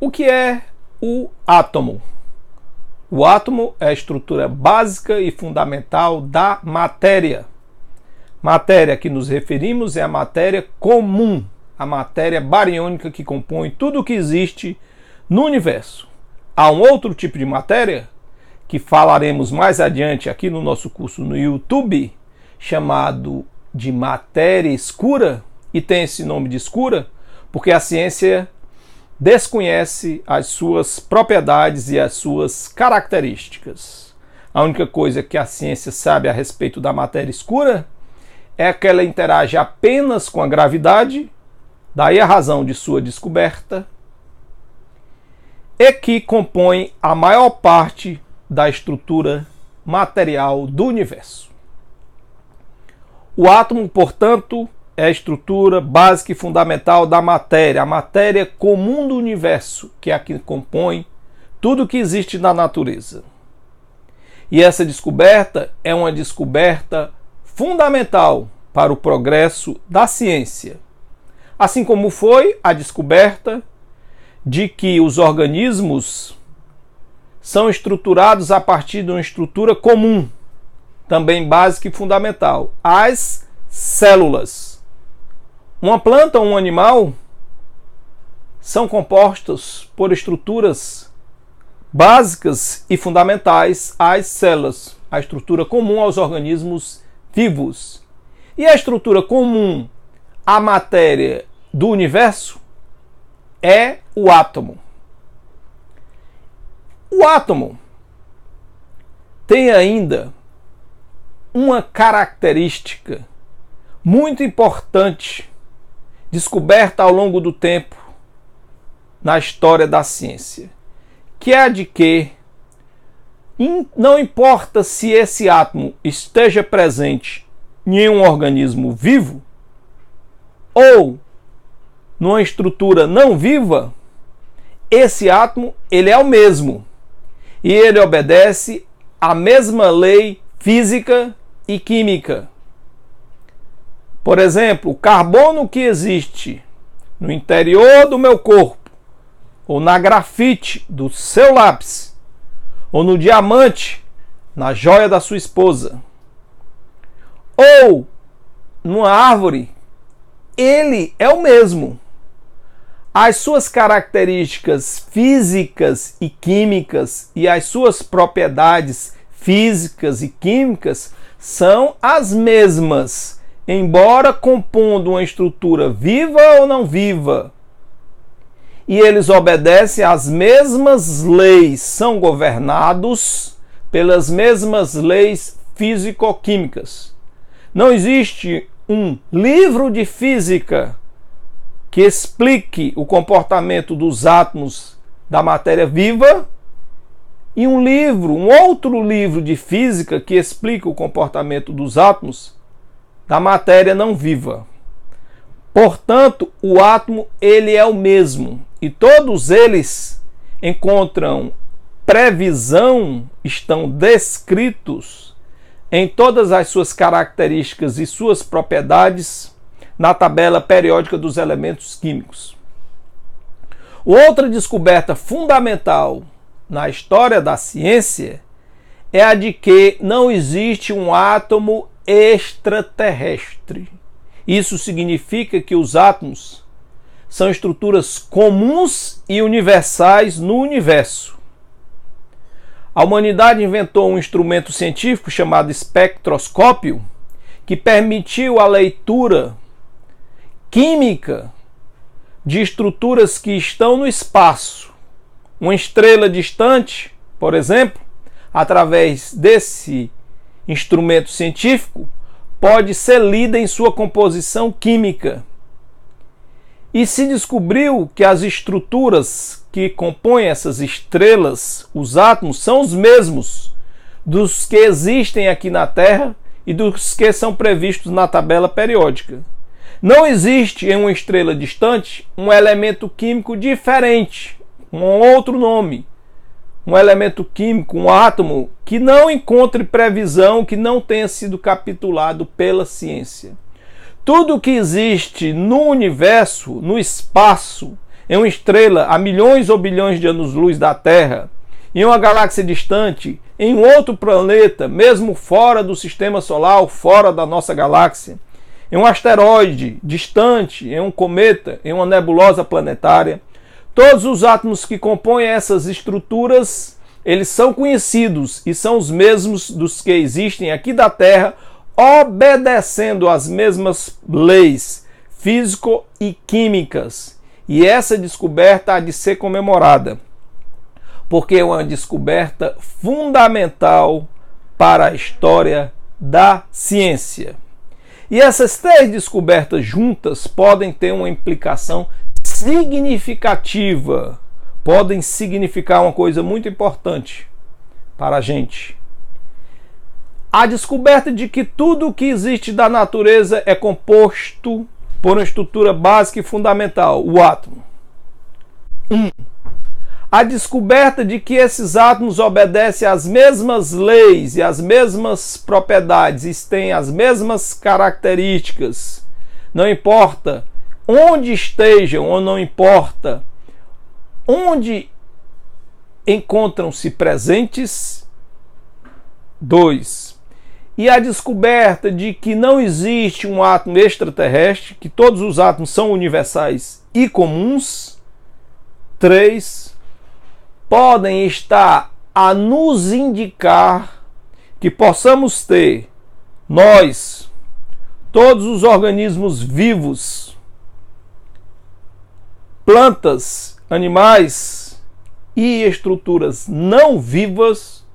O que é o átomo? O átomo é a estrutura básica e fundamental da matéria. Matéria a que nos referimos é a matéria comum, a matéria bariônica que compõe tudo o que existe no universo. Há um outro tipo de matéria que falaremos mais adiante aqui no nosso curso no YouTube, chamado de matéria escura, e tem esse nome de escura porque a ciência desconhece as suas propriedades e as suas características. A única coisa que a ciência sabe a respeito da matéria escura é que ela interage apenas com a gravidade, daí a razão de sua descoberta, e que compõe a maior parte da estrutura material do universo. O átomo, portanto, é a estrutura básica e fundamental da matéria, a matéria comum do universo, que é a que compõe tudo que existe na natureza. E essa descoberta é uma descoberta fundamental para o progresso da ciência, assim como foi a descoberta de que os organismos são estruturados a partir de uma estrutura comum, também básica e fundamental, as células. Uma planta ou um animal são compostos por estruturas básicas e fundamentais às células, a estrutura comum aos organismos vivos. E a estrutura comum à matéria do universo é o átomo. O átomo tem ainda uma característica muito importante, descoberta ao longo do tempo na história da ciência, que é a de que não importa se esse átomo esteja presente em um organismo vivo ou numa estrutura não viva, esse átomo ele é o mesmo e ele obedece à mesma lei física e química. Por exemplo, o carbono que existe no interior do meu corpo, ou na grafite do seu lápis, ou no diamante na joia da sua esposa, ou numa árvore, ele é o mesmo. As suas características físicas e químicas e as suas propriedades físicas e químicas são as mesmas, embora compondo uma estrutura viva ou não viva. E eles obedecem às mesmas leis, são governados pelas mesmas leis físico-químicas. Não existe um livro de física que explique o comportamento dos átomos da matéria viva e um outro livro de física que explica o comportamento dos átomos da matéria não viva. Portanto, o átomo ele é o mesmo e todos eles encontram previsão, estão descritos em todas as suas características e suas propriedades na tabela periódica dos elementos químicos. Outra descoberta fundamental na história da ciência é a de que não existe um átomo extraterrestre. Isso significa que os átomos são estruturas comuns e universais no universo. A humanidade inventou um instrumento científico chamado espectroscópio, que permitiu a leitura química de estruturas que estão no espaço. Uma estrela distante, por exemplo, através desse instrumento científico, pode ser lida em sua composição química. E se descobriu que as estruturas que compõem essas estrelas, os átomos, são os mesmos dos que existem aqui na Terra e dos que são previstos na tabela periódica. Não existe em uma estrela distante um elemento químico diferente, um outro nome, um elemento químico, um átomo que não encontre previsão, que não tenha sido capitulado pela ciência. Tudo que existe no universo, no espaço, em uma estrela a milhões ou bilhões de anos-luz da Terra, em uma galáxia distante, em um outro planeta, mesmo fora do sistema solar ou fora da nossa galáxia, em um asteroide distante, em um cometa, em uma nebulosa planetária, todos os átomos que compõem essas estruturas, eles são conhecidos e são os mesmos dos que existem aqui da Terra, obedecendo às mesmas leis físico e químicas. E essa descoberta há de ser comemorada, porque é uma descoberta fundamental para a história da ciência. E essas três descobertas juntas podem ter uma implicação significativa, podem significar uma coisa muito importante para a gente. A descoberta de que tudo o que existe da natureza é composto por uma estrutura básica e fundamental, o átomo. A descoberta de que esses átomos obedecem às mesmas leis e às mesmas propriedades, e têm as mesmas características, não importa onde estejam ou não importa onde encontram-se presentes. 2. E a descoberta de que não existe um átomo extraterrestre, que todos os átomos são universais e comuns. 3. Podem estar a nos indicar que possamos ter, nós, todos os organismos vivos, plantas, animais e estruturas não vivas,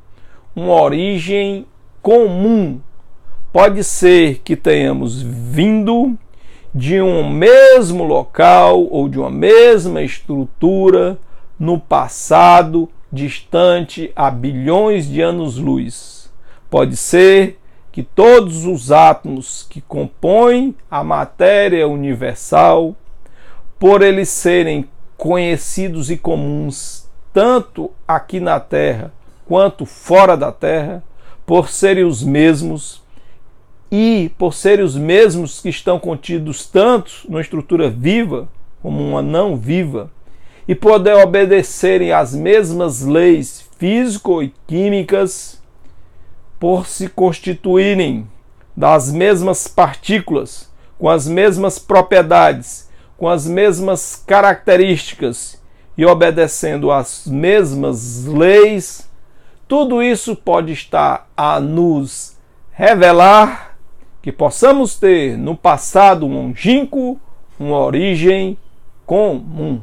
uma origem comum. Pode ser que tenhamos vindo de um mesmo local ou de uma mesma estrutura no passado distante há bilhões de anos-luz. Pode ser que todos os átomos que compõem a matéria universal, por eles serem conhecidos e comuns tanto aqui na Terra quanto fora da Terra, por serem os mesmos e por serem os mesmos que estão contidos tanto numa estrutura viva como uma não viva, e poder obedecerem às mesmas leis físico e químicas, por se constituírem das mesmas partículas, com as mesmas propriedades, com as mesmas características e obedecendo às mesmas leis, tudo isso pode estar a nos revelar que possamos ter no passado longínquo uma origem comum.